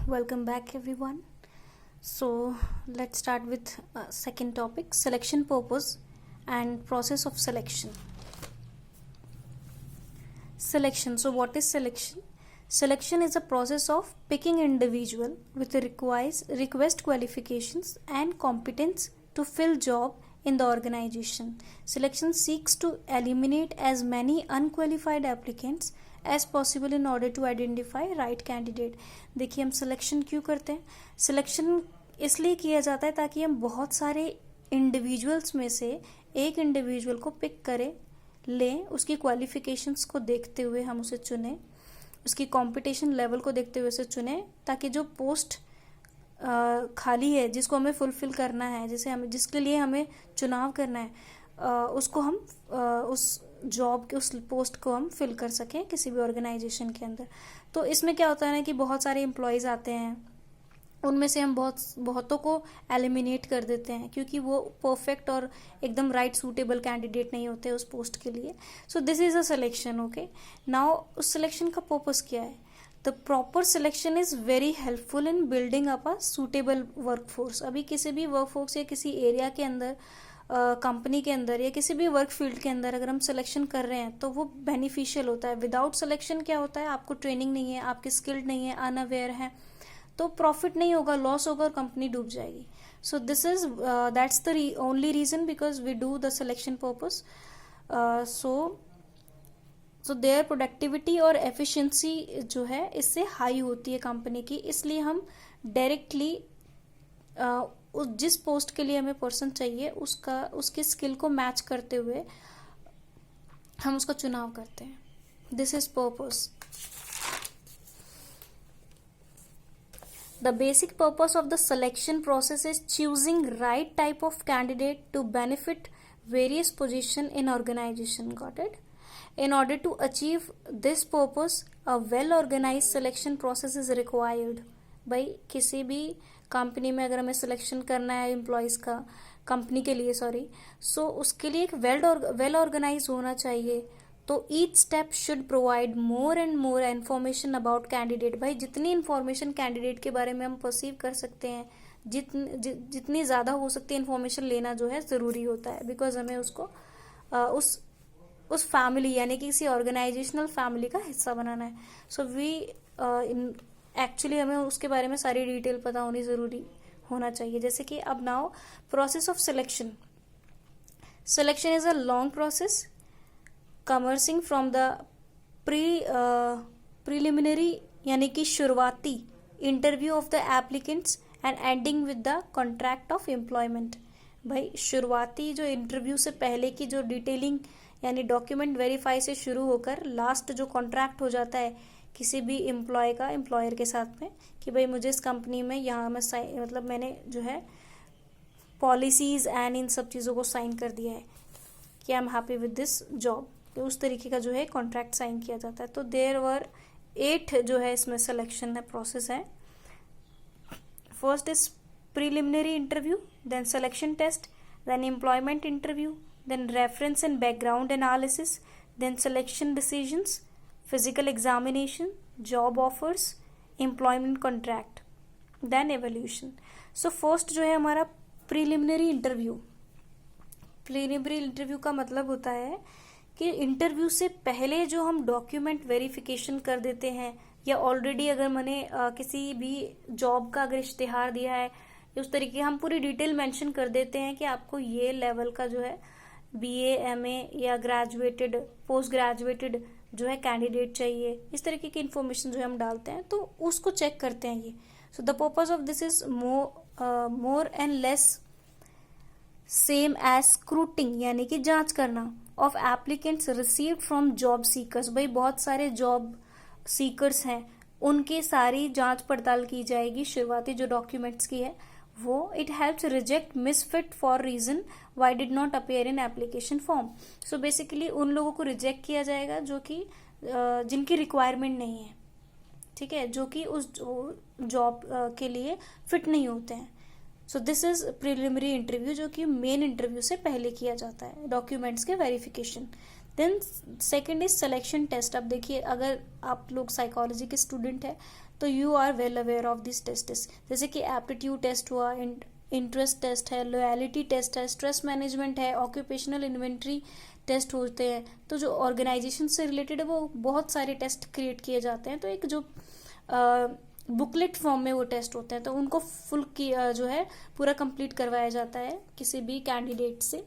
Welcome back, everyone. So, let's start with second topic, selection purpose and process of selection. Selection. So, what is selection? Selection is a process of picking individual with request qualifications and competence to fill job in the organization. Selection seeks to eliminate as many unqualified applicants as possible in order to identify right candidate. देखिए हम selection क्यों करते हैं. Selection इसलिए किया जाता है ताकि हम बहुत सारे इंडिविजुअल्स में से एक इंडिविजुअल को पिक करें, लें, उसकी क्वालिफिकेशंस को देखते हुए हम उसे चुनें, उसकी कंपटीशन लेवल को देखते हुए उसे चुनें, ताकि जो पोस्ट खाली है जिसको हमें फुलफिल करना है, जिसके लिए हमें चुनाव करना है, उसको हम उस जॉब के उस पोस्ट को हम फिल कर सकें किसी भी ऑर्गेनाइजेशन के अंदर. तो इसमें क्या होता है ना कि बहुत सारे एम्प्लॉयज़ आते हैं, उनमें से हम बहुतों को एलिमिनेट कर देते हैं क्योंकि वो परफेक्ट और एकदम राइट सूटेबल कैंडिडेट नहीं होते उस पोस्ट के लिए. So this is a selection. Okay, now उस सिलेक्शन का पर्पस क्या है. The proper selection is very helpful in building up a suitable workforce. अभी किसी भी वर्कफोर्स या किसी एरिया के अंदर, कंपनी के अंदर या किसी भी वर्क फील्ड के अंदर अगर हम सिलेक्शन कर रहे हैं तो वो बेनिफिशियल होता है. विदाउट सिलेक्शन क्या होता है, आपको ट्रेनिंग नहीं है, आपके स्किल्ड नहीं है, अनअवेयर है, तो प्रॉफिट नहीं होगा, लॉस होगा और कंपनी डूब जाएगी. So this is that's the only reason because we do the selection purpose. So their productivity और एफिशिएंसी जो है इससे हाई होती है कंपनी की. इसलिए हम डायरेक्टली जिस पोस्ट के लिए हमें पर्सन चाहिए उसके स्किल को मैच करते हुए हम उसका चुनाव करते हैं. This is purpose. The basic purpose of the selection process is choosing right type of candidate to benefit various position in organisation. Got it. In order to achieve this purpose, a well-organized selection process is required. भाई किसी भी company में अगर हमें selection करना है employees का, company के लिए सो उसके लिए एक वेल ऑर्गेनाइज होना चाहिए. तो each step should provide more and more information about candidate. भाई जितनी इन्फॉर्मेशन कैंडिडेट के बारे में हम परसीव कर सकते हैं, जितनी ज़्यादा हो सकती है इन्फॉर्मेशन लेना जो है ज़रूरी होता है. बिकॉज हमें उसको उस फैमिली यानी कि किसी ऑर्गेनाइजेशनल फैमिली का हिस्सा बनाना है. सो एक्चुअली हमें उसके बारे में सारी डिटेल पता होना चाहिए. जैसे कि अब now process of selection. Selection is a long process commencing from the preliminary यानी कि शुरुआती interview of the applicants and ending with the contract of employment. भाई शुरुआती जो इंटरव्यू से पहले की जो डिटेलिंग यानी डॉक्यूमेंट वेरीफाई से शुरू होकर लास्ट जो कॉन्ट्रैक्ट हो जाता है किसी भी एम्प्लॉय का एम्प्लॉयर के साथ में कि भाई मुझे इस कंपनी में यहाँ मैं मैंने जो है पॉलिसीज एंड इन सब चीज़ों को साइन कर दिया है कि I am happy with this job. तो उस तरीके का जो है कॉन्ट्रैक्ट साइन किया जाता है. तो देयर वर 8 जो है इसमें सिलेक्शन है प्रोसेस है. First is preliminary interview, then selection test, then employment interview, then reference and background analysis, then selection decisions, physical examination, job offers, employment contract, then evaluation. So first जो है हमारा preliminary interview. preliminary interview का मतलब होता है कि interview से पहले जो हम डॉक्यूमेंट वेरिफिकेशन कर देते हैं या ऑलरेडी अगर मैंने किसी भी जॉब का अगर इश्तिहार दिया है उस तरीके हम पूरी डिटेल मेंशन कर देते हैं कि आपको ये लेवल का जो है BA MA या ग्रेजुएटेड पोस्ट ग्रेजुएटेड जो है कैंडिडेट चाहिए. इस तरीके की इन्फॉर्मेशन जो है हम डालते हैं तो उसको चेक करते हैं ये. So the purpose of this is more and less same as scrutinizing यानी कि जांच करना of applicants received from job seekers. भाई बहुत सारे जॉब सीकर्स हैं, उनकी सारी जांच पड़ताल की जाएगी शुरुआती जो डॉक्यूमेंट्स की है वो. It helps reject misfit for reason why did not appear in application form. So basically उन लोगों को रिजेक्ट किया जाएगा जो कि जिनकी रिक्वायरमेंट नहीं है, ठीक है, जो कि उस जॉब के लिए फिट नहीं होते हैं. सो दिस इज प्रीलिमिनरी इंटरव्यू जो कि मेन इंटरव्यू से पहले किया जाता है, डॉक्यूमेंट्स के verification. Then second is selection test. अब देखिए अगर आप लोग साइकोलॉजी के स्टूडेंट है तो you are well aware of this test. जैसे कि एप्टीट्यूड टेस्ट हुआ, इंटरेस्ट टेस्ट है, लॉयलिटी टेस्ट है, स्ट्रेस मैनेजमेंट है, ऑक्यूपेशनल इन्वेंट्री टेस्ट होते हैं। तो जो ऑर्गेनाइजेशन से रिलेटेड है वो बहुत सारे टेस्ट क्रिएट किए जाते हैं। तो एक जो बुकलेट फॉर्म में वो टेस्ट होते हैं, तो उनको फुल जो है पूरा कंप्लीट करवाया जाता है किसी भी कैंडिडेट से।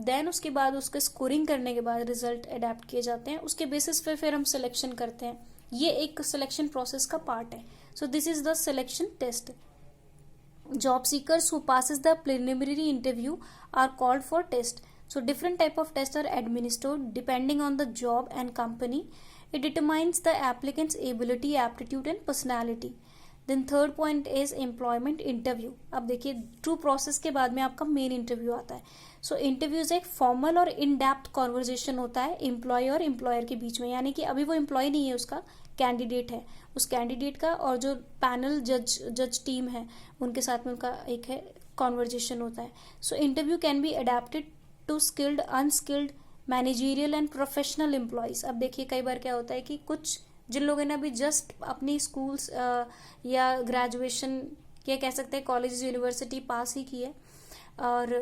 देन उसके बाद उसके स्कोरिंग करने के बाद रिजल्ट अडेप्ट किए जाते हैं, उसके बेसिस पे फिर हम सिलेक्शन करते हैं। ये एक सिलेक्शन प्रोसेस का पार्ट है। So this is the selection test. Job seekers who passes the preliminary interview are called for test. So different type of tests are administered depending on the job and company. It determines the applicant's ability, aptitude and personality. Then third point is employment interview. अब देखिए true process के बाद में आपका main interview आता है। सो interviews एक formal और इन डेप्थ कॉन्वर्जेशन होता है एम्प्लॉय और एम्प्लॉयर के बीच में, यानी कि अभी वो एम्प्लॉय नहीं है, उसका कैंडिडेट है, उस कैंडिडेट का और जो पैनल जज टीम है उनके साथ में उनका एक है कॉन्वर्जेशन होता है। So interview can be adapted to skilled, unskilled, managerial and professional employees. अब देखिए कई बार क्या होता है कि कुछ जिन लोगों ने अभी जस्ट अपनी स्कूल्स या ग्रेजुएशन या कह सकते हैं कॉलेज यूनिवर्सिटी पास ही की है और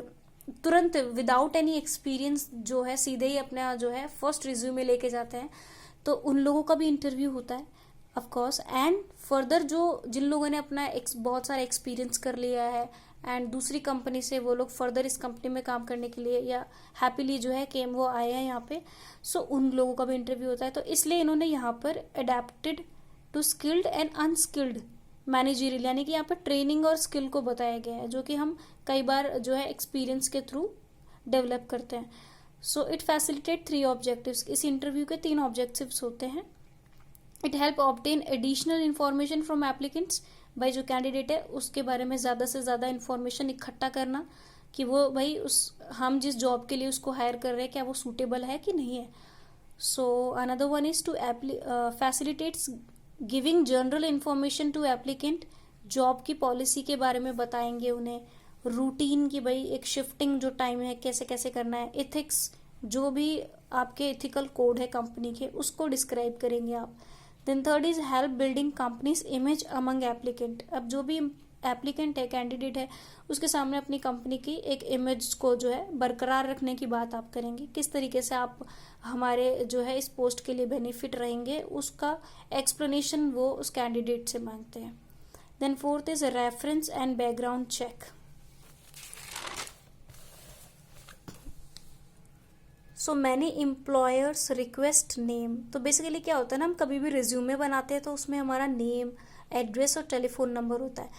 तुरंत विदाउट एनी एक्सपीरियंस जो है सीधे ही अपना जो है फर्स्ट रिज्यूमे लेके जाते हैं, तो उन लोगों का भी इंटरव्यू होता है ऑफ कोर्स। एंड फर्दर जो जिन लोगों ने अपना बहुत सारा एक्सपीरियंस कर लिया है एंड दूसरी कंपनी से वो लोग फर्दर इस कंपनी में काम करने के लिए या हैप्पीली जो है कि वो आए हैं यहाँ पे, सो उन लोगों का भी इंटरव्यू होता है। तो इसलिए इन्होंने यहाँ पर adapted to skilled and unskilled managerial, यानी कि यहाँ पर ट्रेनिंग और स्किल को बताया गया है, जो कि हम कई बार जो है एक्सपीरियंस के थ्रू डेवलप करते हैं। So it facilitate 3 objectives. इस इंटरव्यू के 3 ऑब्जेक्टिव्स होते हैं। It help obtain additional information from applicants, भाई जो कैंडिडेट है उसके बारे में ज़्यादा से ज़्यादा इन्फॉर्मेशन इकट्ठा करना कि वो भाई हम जिस जॉब के लिए उसको हायर कर रहे हैं क्या वो सूटेबल है कि नहीं है। So another one is to facilitates giving general information to applicant. Job की पॉलिसी के बारे में बताएंगे उन्हें, रूटीन की भाई एक शिफ्टिंग जो टाइम है कैसे कैसे करना है, एथिक्स जो भी आपके एथिकल कोड है कंपनी के उसको डिस्क्राइब करेंगे आप। Then third is help building company's image among applicant. अब जो भी एप्लीकेंट है कैंडिडेट है उसके सामने अपनी कंपनी की एक इमेज को जो है बरकरार रखने की बात आप करेंगे, किस तरीके से आप हमारे जो है इस पोस्ट के लिए बेनिफिट रहेंगे उसका एक्सप्लेनेशन वो उस कैंडिडेट से मांगते हैं। Then fourth is reference and background check. So many employers request name. तो बेसिकली क्या होता है ना, हम कभी भी रिज्यूमे बनाते हैं तो उसमें हमारा नेम, एड्रेस और टेलीफोन नंबर होता है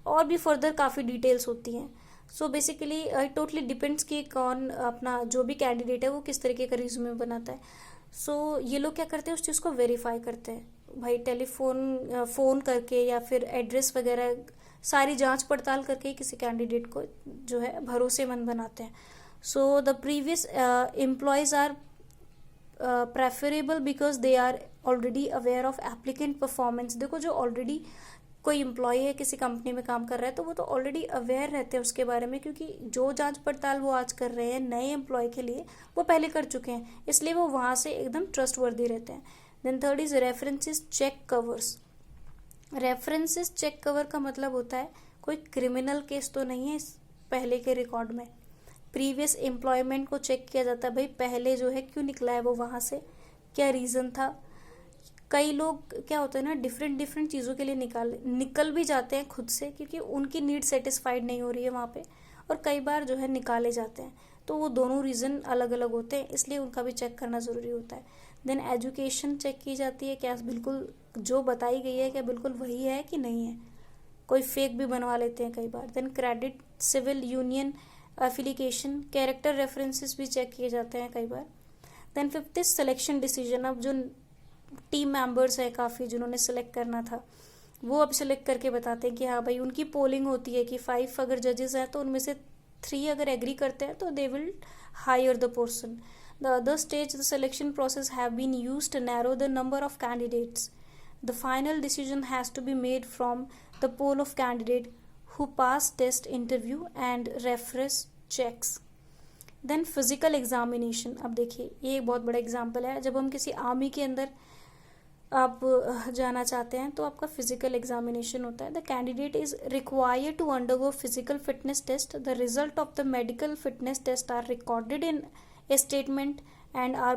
और भी फर्दर काफ़ी डिटेल्स होती हैं। सो बेसिकली टोटली डिपेंड्स कि कौन अपना जो भी कैंडिडेट है वो किस तरीके का रिज्यूमे बनाता है। सो ये लोग क्या करते हैं उस चीज़ को वेरीफाई करते हैं भाई फ़ोन करके या फिर एड्रेस वगैरह सारी जांच पड़ताल करके किसी कैंडिडेट को जो है भरोसेमंद बनाते हैं। So the previous employees are preferable because they are already aware of applicant performance। देखो जो ऑलरेडी कोई एम्प्लॉय है किसी कंपनी में काम कर रहा है तो वो तो ऑलरेडी अवेयर रहते हैं उसके बारे में, क्योंकि जो जांच पड़ताल वो आज कर रहे हैं नए एम्प्लॉय के लिए वो पहले कर चुके हैं, इसलिए वो वहाँ से एकदम ट्रस्टवर्दी रहते हैं। Then third is references check covers. References check cover का मतलब होता है कोई क्रिमिनल केस तो नहीं है इस पहले के रिकॉर्ड में, प्रीवियस एम्प्लॉयमेंट को चेक किया जाता है भाई पहले जो है क्यों निकला है वो वहाँ से, क्या रीज़न था। कई लोग क्या होता है ना डिफरेंट चीज़ों के लिए निकल भी जाते हैं खुद से क्योंकि उनकी नीड सेटिस्फाइड नहीं हो रही है वहाँ पे, और कई बार जो है निकाले जाते हैं, तो वो दोनों रीज़न अलग अलग होते हैं, इसलिए उनका भी चेक करना ज़रूरी होता है। देन एजुकेशन चेक की जाती है, क्या बिल्कुल जो बताई गई है क्या बिल्कुल वही है कि नहीं है, कोई फेक भी बनवा लेते हैं कई बार। Then credit, civil, union affiliation, character references भी चेक किए जाते हैं कई बार। Then fifth is selection decision. अब जो टीम मेंबर्स है काफ़ी जिन्होंने सिलेक्ट करना था वो अब सिलेक्ट करके बताते हैं कि हाँ भाई उनकी पोलिंग होती है कि 5 अगर जजेस हैं तो उनमें से 3 अगर एग्री करते हैं तो they will hire the person. The other stage the selection process have been used to narrow the number of candidates. The final decision has to be made from the pool of candidate who pass test interview and reference checks. Then physical examination। अब देखिए ये एक बहुत बड़ा example है, जब हम किसी आर्मी के अंदर आप जाना चाहते हैं तो आपका फिजिकल एग्जामिनेशन होता है. The candidate is required to undergo physical fitness test. The result of the medical fitness test are recorded in a statement and are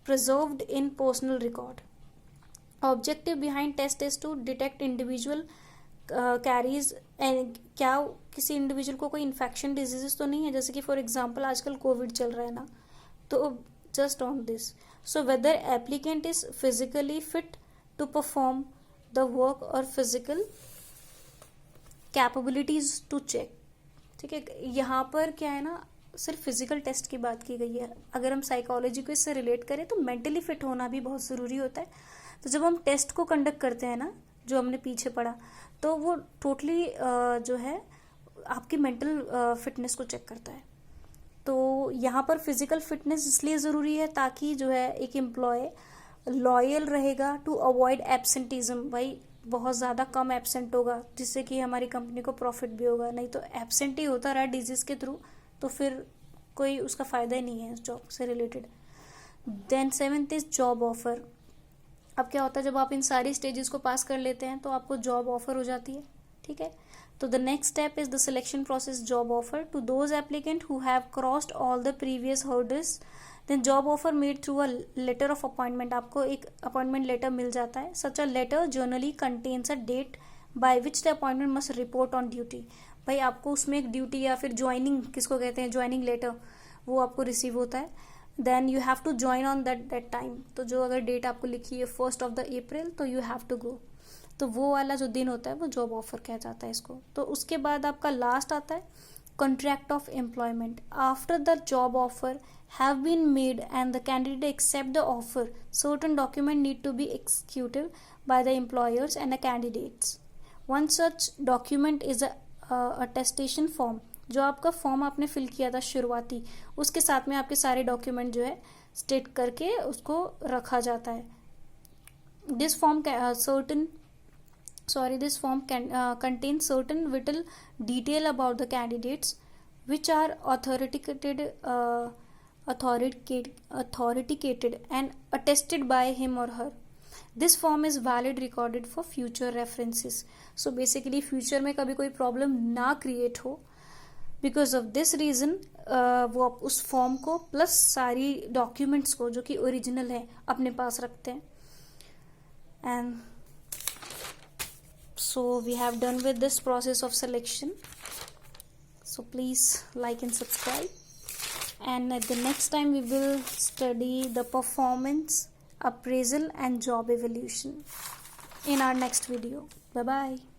preserved in personal record. Objective behind test is to detect individual carries and क्या किसी individual को कोई infection diseases तो नहीं है, जैसे कि for example आजकल कोविड चल रहा है ना, तो just on this. So whether applicant is physically fit to perform the work or physical capabilities to check. ठीक है, यहाँ पर क्या है ना, सिर्फ फिजिकल टेस्ट की बात की गई है. अगर हम साइकोलॉजी को इससे रिलेट करें तो मेंटली फिट होना भी बहुत ज़रूरी होता है. तो जब हम टेस्ट को कंडक्ट करते हैं ना, जो हमने पीछे पढ़ा, तो वो टोटली जो है आपकी मेंटल फिटनेस को चेक करता है. तो यहाँ पर फिजिकल फिटनेस इसलिए ज़रूरी है ताकि जो है एक एम्प्लॉय लॉयल रहेगा टू अवॉइड एब्सेंटिज्म. भाई बहुत ज़्यादा कम एब्सेंट होगा जिससे कि हमारी कंपनी को प्रॉफिट भी होगा. नहीं तो एब्सेंट ही होता रहा डिजीज़ के थ्रू तो फिर कोई उसका फ़ायदा ही नहीं है उस जॉब से related. Then 7th is job offer. अब क्या होता है, जब आप इन सारी स्टेजेस को पास कर लेते हैं तो आपको जॉब ऑफर हो जाती है. ठीक है, तो the next step is the selection process, job offer. To those applicant who have crossed all the previous hurdles, then job offer made through a letter of appointment. आपको एक अपॉइंटमेंट लेटर मिल जाता है. Such a letter generally contains a date by which the appointment must report on duty. भाई आपको उसमें एक duty या फिर ज्वाइनिंग, किसको कहते हैं, ज्वाइनिंग लेटर, वो आपको रिसीव होता है. Then you have to join on that time. तो जो अगर डेट आपको लिखी है 1st of April, तो यू हैव टू गो. तो वो वाला जो दिन होता है वो जॉब ऑफर कहा जाता है इसको. तो उसके बाद आपका लास्ट आता है contract of employment. After the job offer have been made and the candidate accept the offer, certain document need to be executed by the employers and the candidates. One such document is attestation form. जो आपका form आपने fill किया था शुरुआती, उसके साथ में आपके सारे डॉक्यूमेंट जो है स्टेट करके उसको रखा जाता है. This form this form contains certain vital detail about the candidates which are authenticated and attested by him or her. This form is valid recorded for future references. So basically future में कभी कोई problem ना create हो, because of this reason वो आप उस form को plus सारी डॉक्यूमेंट्स को जो कि ओरिजिनल है अपने पास रखते हैं. And so we have done with this process of selection. So please like and subscribe, and at the next time we will study the performance appraisal and job evaluation in our next video. Bye bye.